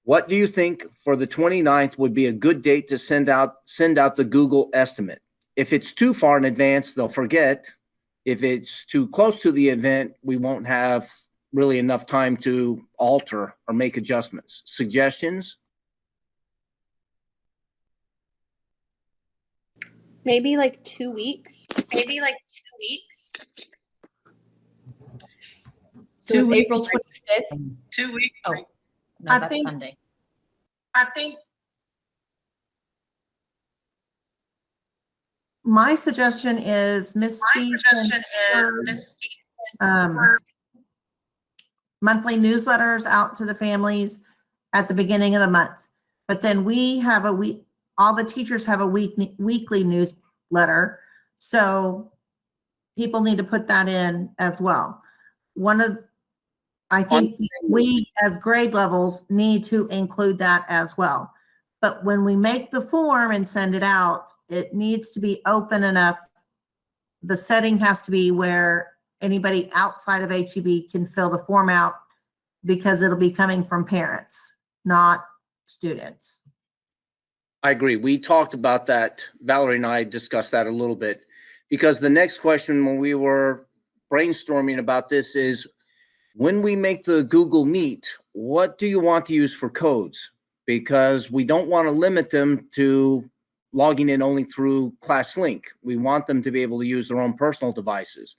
Speaker 1: What do you think for the 29th would be a good date to send out the Google estimate? If it's too far in advance, they'll forget. If it's too close to the event, we won't have really enough time to alter or make adjustments. Suggestions?
Speaker 4: Maybe like 2 weeks.
Speaker 2: So
Speaker 3: 2
Speaker 2: it's
Speaker 3: weeks.
Speaker 2: April 25th.
Speaker 5: 2 weeks.
Speaker 2: Oh, no,
Speaker 3: I
Speaker 2: that's
Speaker 3: think-
Speaker 2: Sunday.
Speaker 3: My suggestion is Miss monthly newsletters out to the families at the beginning of the month. But then we have all the teachers have a weekly newsletter. So people need to put that in as well. I think we as grade levels need to include that as well. But when we make the form and send it out, it needs to be open enough. The setting has to be where anybody outside of HEB can fill the form out, because it'll be coming from parents, not students.
Speaker 1: I agree. We talked about that. Valerie and I discussed that a little bit, because the next question when we were brainstorming about this is, when we make the Google Meet, what do you want to use for codes? Because we don't want to limit them to logging in only through ClassLink. We want them to be able to use their own personal devices.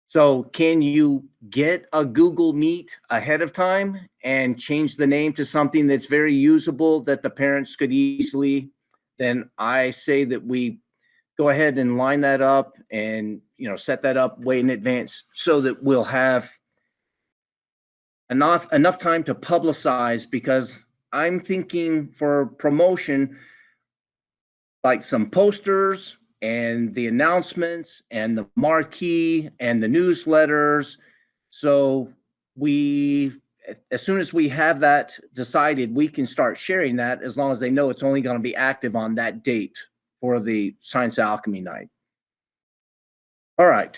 Speaker 1: So can you get a Google Meet ahead of time and change the name to something that's very usable that the parents could easily? Then I say that we go ahead and line that up and, set that up way in advance so that we'll have enough time to publicize, because I'm thinking for promotion, like some posters and the announcements and the marquee and the newsletters. So as soon as we have that decided, we can start sharing that, as long as they know it's only going to be active on that date for the Science Alchemy Night. All right.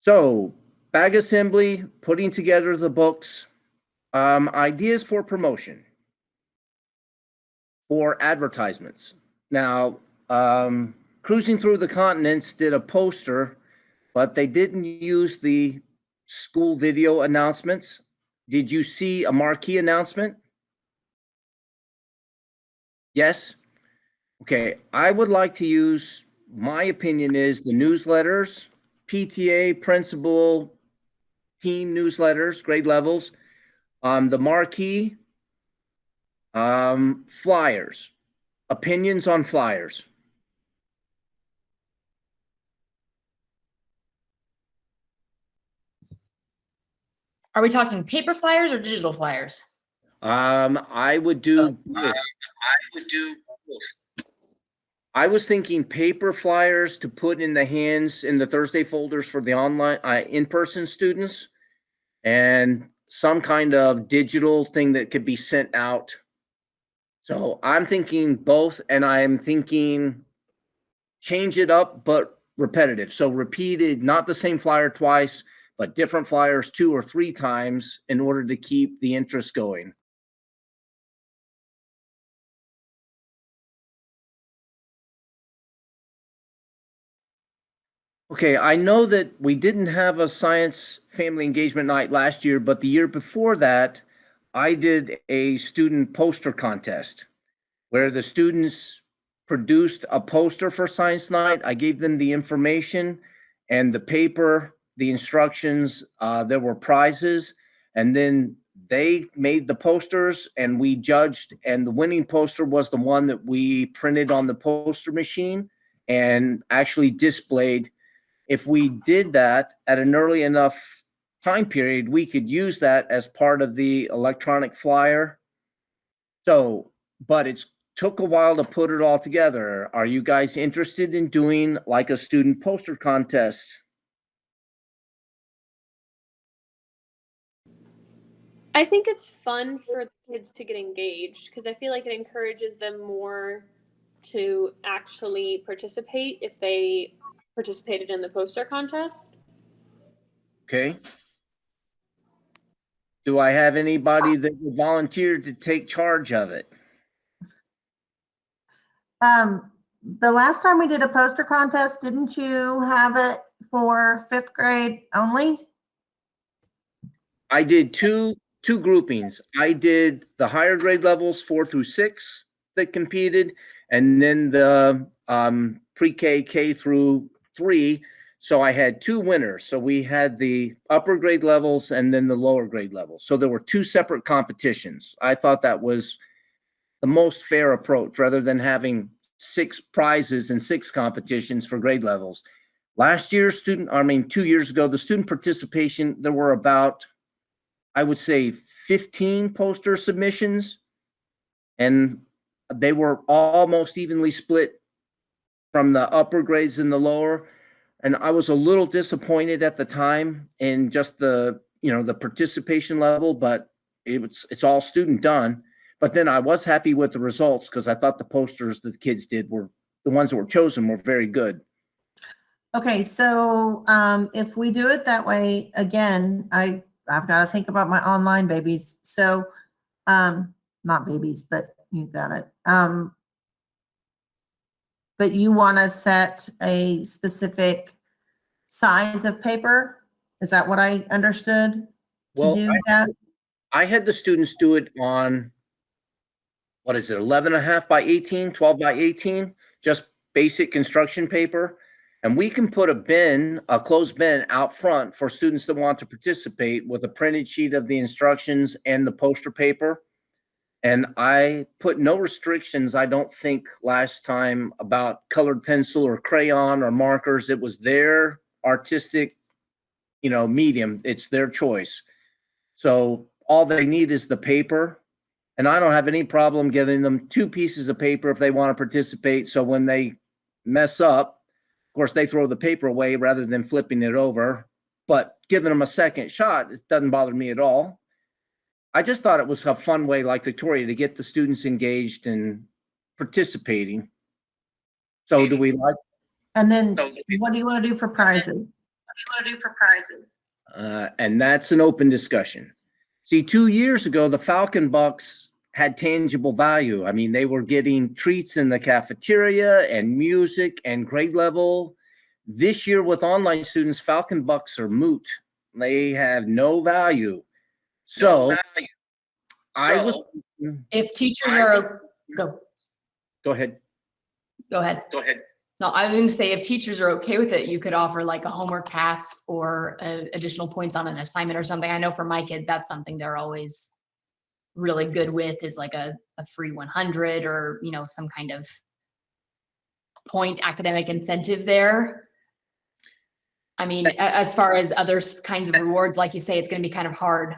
Speaker 1: So bag assembly, putting together the books, ideas for promotion, for advertisements. Now, Cruising Through the Continents did a poster, but they didn't use the school video announcements. Did you see a marquee announcement? Yes? Okay, I would like to use, my opinion is, the newsletters, PTA, principal, team newsletters, grade levels, the marquee, flyers, opinions on flyers.
Speaker 2: Are we talking paper flyers or digital flyers?
Speaker 1: I would do both. I was thinking paper flyers to put in the hands in the Thursday folders for the online in-person students, and some kind of digital thing that could be sent out. So I'm thinking both, and I'm thinking change it up, but repetitive. So repeated, not the same flyer twice, but different flyers 2 or 3 times in order to keep the interest going. Okay, I know that we didn't have a science family engagement night last year, but the year before that, I did a student poster contest where the students produced a poster for science night. I gave them the information and the paper, the instructions. There were prizes, and then they made the posters and we judged, and the winning poster was the one that we printed on the poster machine and actually displayed. If we did that at an early enough time period, we could use that as part of the electronic flyer. So, but it's took a while to put it all together. Are you guys interested in doing like a student poster contest?
Speaker 4: I think it's fun for kids to get engaged because I feel like it encourages them more to actually participate if they participated in the poster contest.
Speaker 1: Okay. Do I have anybody that would volunteer to take charge of it?
Speaker 3: The last time we did a poster contest, didn't you have it for 5th grade only?
Speaker 1: I did two groupings. I did the higher grade levels 4 through 6 that competed, and then the pre-K, K through 3. So I had 2 winners. So we had the upper grade levels and then the lower grade levels. So there were 2 separate competitions. I thought that was the most fair approach, rather than having 6 prizes and 6 competitions for grade levels. Last year, 2 years ago, the student participation, there were about, I would say, 15 poster submissions, and they were almost evenly split from the upper grades and the lower. And I was a little disappointed at the time in just the participation level, but it's all student done. But then I was happy with the results because I thought the posters that the kids did were the ones that were chosen were very good.
Speaker 3: Okay, so if we do it that way, again, I've got to think about my online babies. So not babies, but you got it. But you want to set a specific size of paper? Is that what I understood to do that?
Speaker 1: I had the students do it on, 11.5 by 18, 12 by 18, just basic construction paper. And we can put a bin, a closed bin out front for students that want to participate with a printed sheet of the instructions and the poster paper. And I put no restrictions, I don't think, last time about colored pencil or crayon or markers. It was their artistic, medium. It's their choice. So all they need is the paper. And I don't have any problem giving them 2 pieces of paper if they want to participate. So when they mess up, of course, they throw the paper away rather than flipping it over. But giving them a second shot, it doesn't bother me at all. I just thought it was a fun way, like Victoria, to get the students engaged and participating. So do we like?
Speaker 3: And then what do you want to do for prizes?
Speaker 1: And that's an open discussion. See, 2 years ago, the Falcon Bucks had tangible value. I mean, they were getting treats in the cafeteria and music and grade level. This year with online students, Falcon Bucks are moot. They have no value. So I was.
Speaker 2: If teachers are, go
Speaker 1: ahead.
Speaker 2: Go ahead. No, I was going to say, if teachers are okay with it, you could offer like a homework pass or additional points on an assignment or something. I know for my kids, that's something they're always really good with, is like a free 100 or, some kind of point academic incentive there. I mean, as far as other kinds of rewards, like you say, it's going to be kind of hard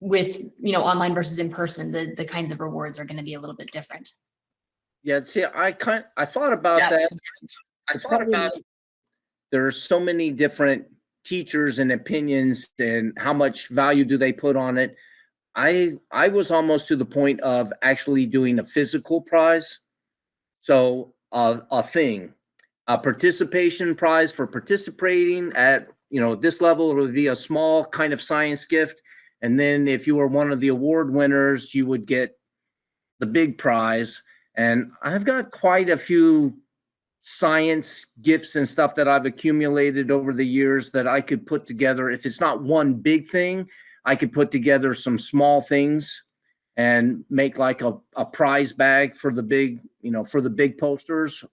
Speaker 2: with, online versus in person. The kinds of rewards are going to be a little bit different.
Speaker 1: Yeah, see, I thought about that. There's so many different teachers and opinions, and how much value do they put on it. I was almost to the point of actually doing a physical prize. So a participation prize for participating at, this level. It would be a small kind of science gift. And then if you were one of the award winners, you would get the big prize. And I've got quite a few science gifts and stuff that I've accumulated over the years that I could put together. If it's not one big thing, I could put together some small things and make like a prize bag for the big, for the big posters,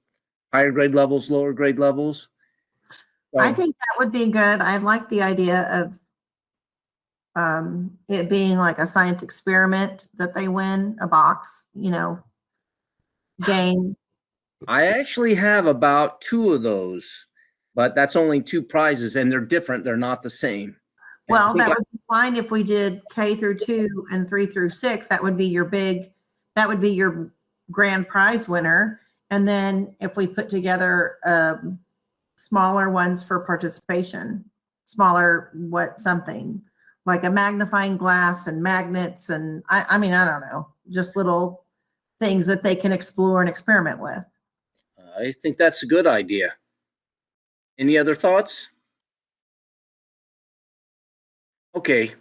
Speaker 1: higher grade levels, lower grade levels. So,
Speaker 3: I think that would be good. I like the idea of it being like a science experiment that they win, a box, game.
Speaker 1: I actually have about 2 of those, but that's only 2 prizes, and they're different. They're not the same.
Speaker 3: Well, that would be fine if we did K through 2 and 3 through 6. That would be your grand prize winner. And then if we put together smaller ones for participation, something like a magnifying glass and magnets. And I mean, I don't know, just little things that they can explore and experiment with.
Speaker 1: I think that's a good idea. Any other thoughts? Okay.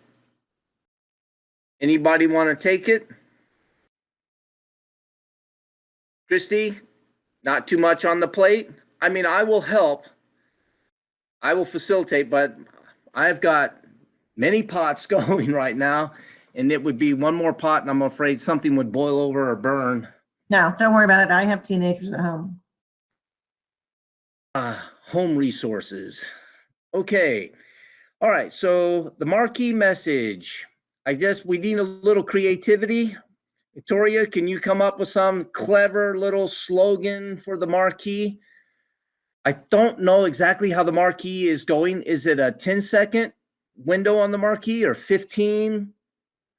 Speaker 1: Anybody want to take it? Christy, not too much on the plate? I mean, I will help. I will facilitate, but I've got many pots going right now, and it would be one more pot, and I'm afraid something would boil over or burn.
Speaker 3: No, don't worry about it. I have teenagers at home.
Speaker 1: Home resources. Okay. All right. So the marquee message. I guess we need a little creativity. Victoria, can you come up with some clever little slogan for the marquee? I don't know exactly how the marquee is going. Is it a 10-second window on the marquee or 15?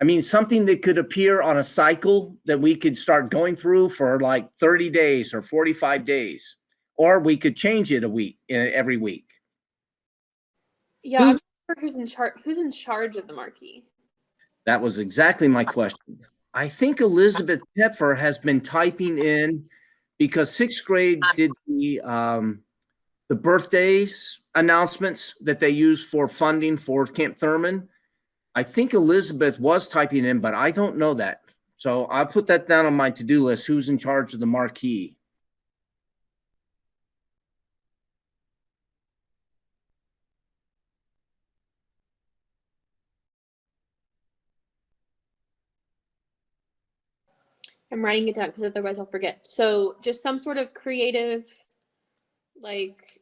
Speaker 1: I mean, something that could appear on a cycle that we could start going through for like 30 days or 45 days. Or we could change it every week.
Speaker 4: Yeah, I'm not sure who's in charge of the marquee.
Speaker 1: That was exactly my question. I think Elizabeth Pfeffer has been typing in, because 6th grade did the birthdays announcements that they use for funding for Camp Thurman. I think Elizabeth was typing in, but I don't know that. So I'll put that down on my to-do list. Who's in charge of the marquee?
Speaker 4: I'm writing it down because otherwise I'll forget. So just some sort of creative like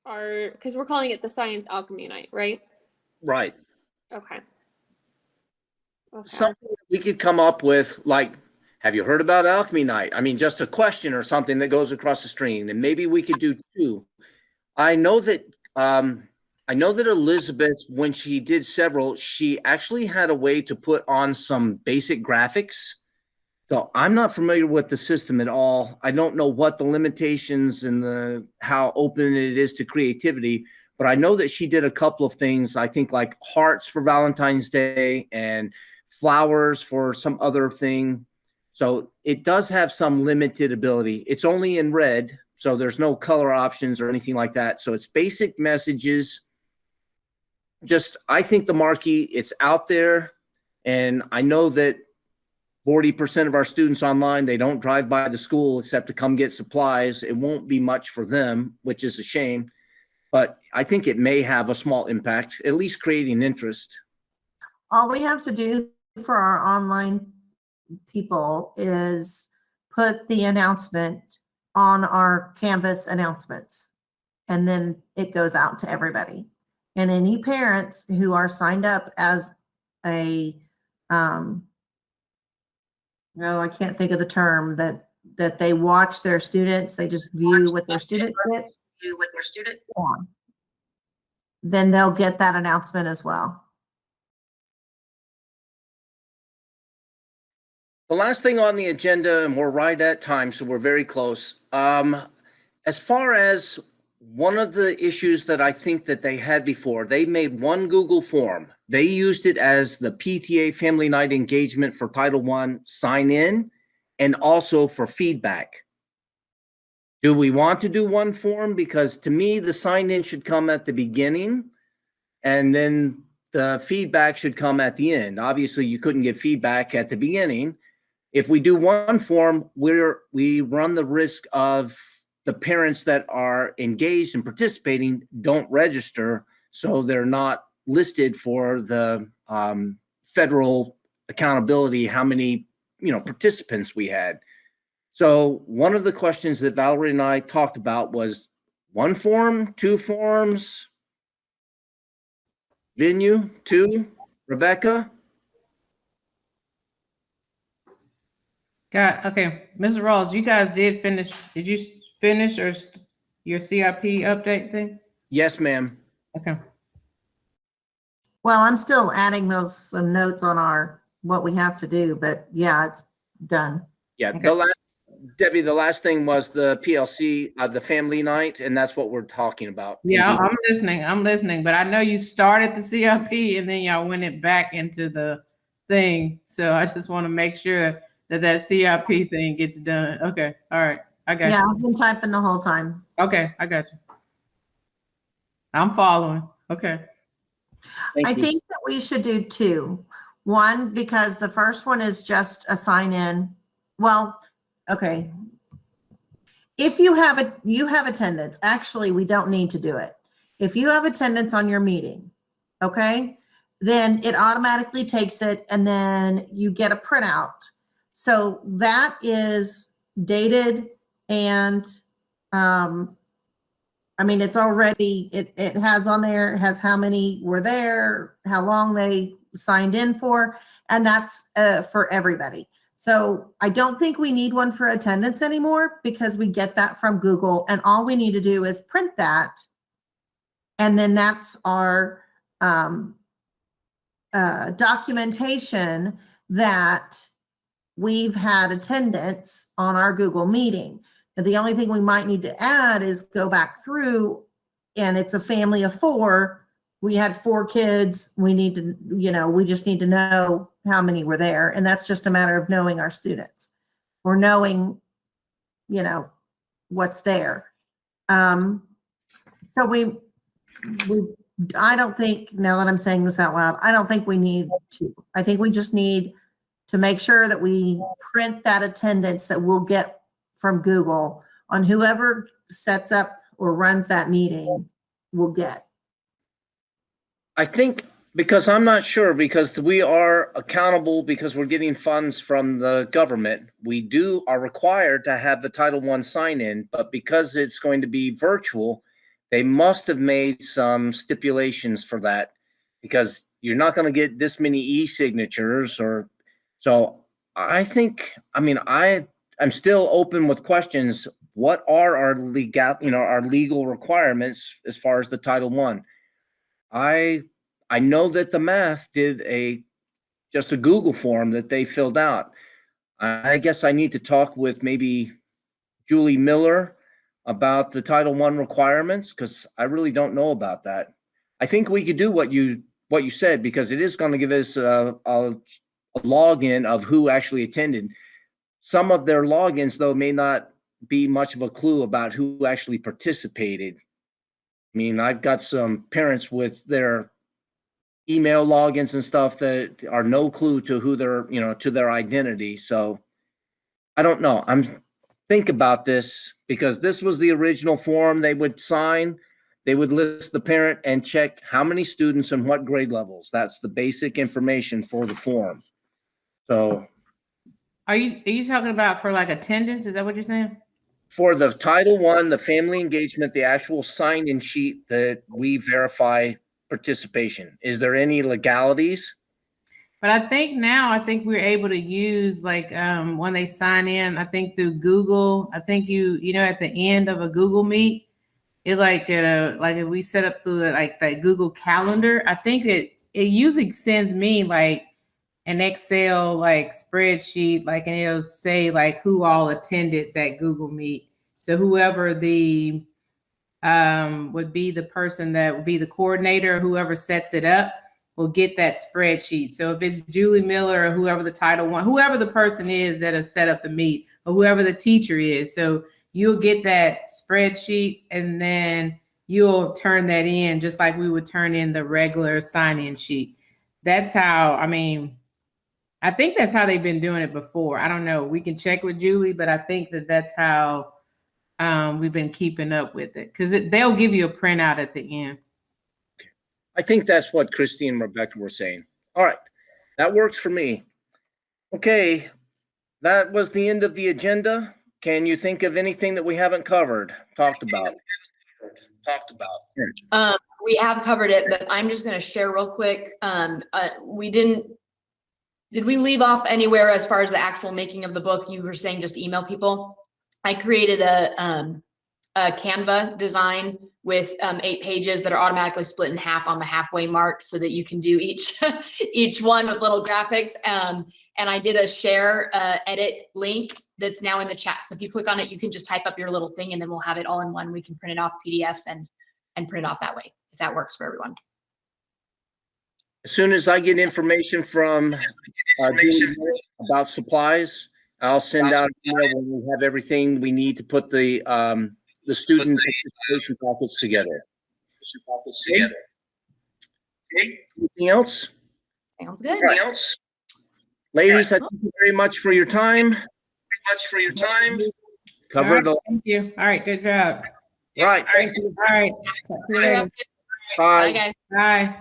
Speaker 4: our, because we're calling it the Science Alchemy Night, right?
Speaker 1: Right.
Speaker 4: Okay. Okay.
Speaker 1: Something we could come up with, like, have you heard about Alchemy Night? I mean, just a question or something that goes across the screen, and maybe we could do two. I know that Elizabeth, when she did several, she actually had a way to put on some basic graphics. So I'm not familiar with the system at all. I don't know what the limitations and how open it is to creativity, but I know that she did a couple of things, I think like hearts for Valentine's Day and flowers for some other thing. So it does have some limited ability. It's only in red, so there's no color options or anything like that. So it's basic messages. Just, I think the marquee, it's out there. And I know that 40% of our students online, they don't drive by the school except to come get supplies. It won't be much for them, which is a shame. But I think it may have a small impact, at least creating interest.
Speaker 3: All we have to do for our online people is put the announcement on our Canvas announcements, and then it goes out to everybody. And any parents who are signed up as a, no, I can't think of the term, that they watch their students, they just view what their student gets on, then they'll get that announcement as well.
Speaker 1: The last thing on the agenda, and we're right at time, so we're very close. As far as one of the issues that I think that they had before, they made one Google form. They used it as the PTA Family Night engagement for Title I sign in and also for feedback. Do we want to do one form? Because to me, the sign in should come at the beginning and then the feedback should come at the end. Obviously, you couldn't get feedback at the beginning. If we do one form, we run the risk of the parents that are engaged and participating don't register, so they're not listed for the federal accountability, how many participants we had. So one of the questions that Valerie and I talked about was one form, two forms, venue, two, Rebecca?
Speaker 5: Okay, Mr. Rawls, you guys did finish. Did you finish your CIP update thing?
Speaker 1: Yes, ma'am.
Speaker 5: Okay.
Speaker 3: Well, I'm still adding those notes on our, what we have to do, but yeah, it's done.
Speaker 1: Yeah,
Speaker 5: Okay.
Speaker 1: Debbie, the last thing was the PLC, the family night, and that's what we're talking about.
Speaker 5: Yeah, I'm listening, but I know you started the CIP and then y'all went it back into the thing. So I just want to make sure that CIP thing gets done. Okay. All right. I got
Speaker 3: Yeah,
Speaker 5: you.
Speaker 3: I've been typing the whole time.
Speaker 5: Okay. I got you. I'm following. Okay.
Speaker 3: I
Speaker 1: Thank you.
Speaker 3: think that we should do two. One, because the first one is just a sign in. Well, okay. If you have attendance, actually, we don't need to do it. If you have attendance on your meeting, okay, then it automatically takes it and then you get a printout. So that is dated and, I mean, it's already, it has on there, it has how many were there, how long they signed in for, and that's for everybody. So I don't think we need one for attendance anymore because we get that from Google, and all we need to do is print that. And then that's our documentation that we've had attendance on our Google meeting. And the only thing we might need to add is go back through, and it's a family of 4. We had 4 kids. We need to, we just need to know how many were there. And that's just a matter of knowing our students or knowing, what's there. So I don't think, now that I'm saying this out loud, I don't think we need to. I think we just need to make sure that we print that attendance that we'll get from Google on whoever sets up or runs that meeting will get.
Speaker 1: I think Because I'm not sure, because we are accountable because we're getting funds from the government. We are required to have the Title I sign in, but because it's going to be virtual, they must have made some stipulations for that because you're not going to get this many e-signatures or so I think, I mean, I'm still open with questions. What are our our legal requirements as far as the Title I? I know that the math did just a Google form that they filled out. I guess I need to talk with maybe Julie Miller about the Title I requirements because I really don't know about that. I think we could do what you said because it is going to give us a login of who actually attended. Some of their logins, though, may not be much of a clue about who actually participated. I mean, I've got some parents with their email logins and stuff that are no clue to who to their identity. So I don't know. Think about this because this was the original form they would sign. They would list the parent and check how many students and what grade levels. That's the basic information for the form. So
Speaker 5: Are you talking about for like attendance? Is that what you're saying?
Speaker 1: For the Title I, the family engagement, the actual sign-in sheet that we verify participation, is there any legalities?
Speaker 5: But I think we're able to use like when they sign in, I think through Google, I think at the end of a Google Meet, it's like if we set up through like that Google Calendar, I think it usually sends me like an Excel like spreadsheet, like, and it'll say like who all attended that Google Meet. So whoever the would be the person that would be the coordinator, whoever sets it up will get that spreadsheet. So if it's Julie Miller or whoever the Title I, whoever the person is that has set up the meet, or whoever the teacher is, so you'll get that spreadsheet and then you'll turn that in just like we would turn in the regular sign-in sheet. That's how, I think that's how they've been doing it before. I don't know. We can check with Julie, but I think that's how we've been keeping up with it because they'll give you a printout at the end.
Speaker 1: I think that's what Christine and Rebecca were saying. All right, that works for me. Okay, that was the end of the agenda. Can you think of anything that we haven't talked about?
Speaker 2: We have covered it, but I'm just going to share real quick. Did we leave off anywhere as far as the actual making of the book? You were saying just email people. I created a Canva design with 8 pages that are automatically split in half on the halfway mark so that you can do each one with little graphics. And I did a share edit link that's now in the chat. So if you click on it, you can just type up your little thing and then we'll have it all in one. We can print it off PDF and print it off that way, if that works for everyone.
Speaker 1: As soon as I get information from Julie about supplies, I'll send out an email when we have everything we need to put the student participation packets together. Okay. Anything else?
Speaker 2: Sounds good.
Speaker 1: Anything else? Ladies, I thank you very much for your time. Covered.
Speaker 5: All right, thank you. All right, good job.
Speaker 1: Right. Thank you.
Speaker 5: All right. Talk to you later.
Speaker 1: Bye.
Speaker 2: Bye, guys.
Speaker 5: Bye.